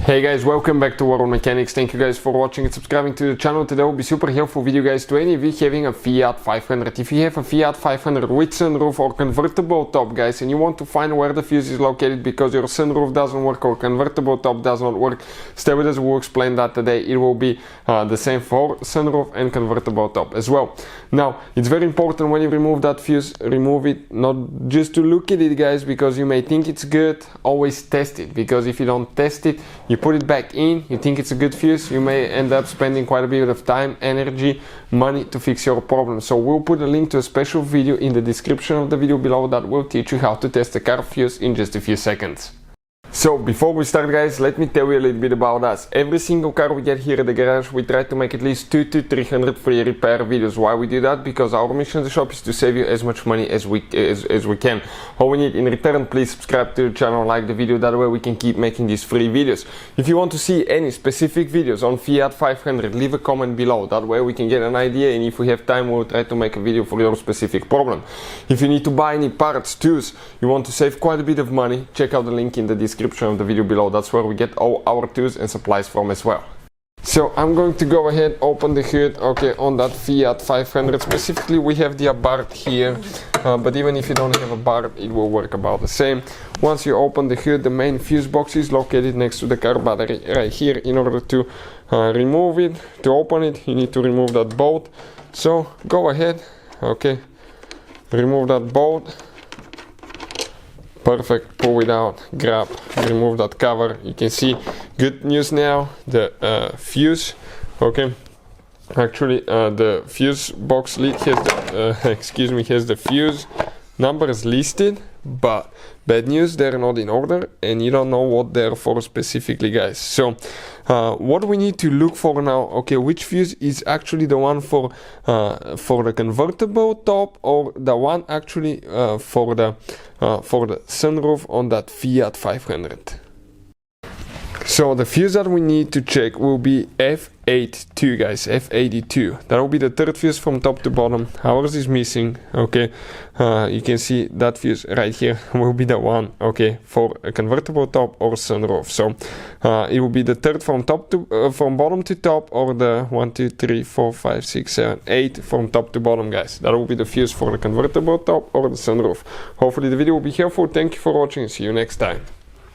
Hey guys, welcome back to World Mechanics. Thank you guys for watching and subscribing to the channel. Today will be super helpful video guys to any of you having a Fiat 500. If you have a Fiat 500 with sunroof or convertible top guys, and you want to find where the fuse is located because your sunroof doesn't work or convertible top does not work, stay with us, we'll explain that today. It will be the same for sunroof and convertible top as well. Now, it's very important when you remove that fuse, remove it not just to look at it guys, because you may think it's good. Always test it, because if you don't test it, you put it back in, you think it's a good fuse, you may end up spending quite a bit of time, energy, money to fix your problem. So we'll put a link to a special video in the description of the video below that will teach you how to test a car fuse in just a few seconds. So before we start guys, let me tell you a little bit about us. Every single car we get here at the garage, we try to make at least 200 to 300 free repair videos. Why we do that? Because our mission in the shop is to save you as much money as we can. All we need in return, please subscribe to the channel, like the video, that way we can keep making these free videos. If you want to see any specific videos on Fiat 500, leave a comment below, that way we can get an idea, and if we have time we'll try to make a video for your specific problem. If you need to buy any parts, tools, you want to save quite a bit of money, check out the link in the description of the video below. That's where we get all our tools and supplies from as well. So I'm going to go ahead, open the hood, okay, on that Fiat 500. Specifically we have the Abarth here, but even if you don't have a Abarth, it will work about the same. Once you open the hood, the main fuse box is located next to the car battery right here. In order to remove it, to open it, you need to remove that bolt. So go ahead, okay, remove that bolt. Perfect, pull it out, grab, remove that cover. You can see, good news now, the fuse, okay, actually the fuse box lid has the, has the fuse numbers listed, but bad news, they're not in order and you don't know what they're for specifically guys. So what we need to look for now, okay, which fuse is actually the one for the convertible top, or the one actually for the sunroof on that Fiat 500. So the fuse that we need to check will be F82 guys, F82. That will be the third fuse from top to bottom. Ours is missing, okay. You can see that fuse right here will be the one, okay, for a convertible top or sunroof. So it will be the third from top to from bottom to top, or the 1 2 3 4 5 6 7 8 from top to bottom guys. That will be the fuse for the convertible top or the sunroof. Hopefully the video will be helpful. Thank you for watching, see you next time.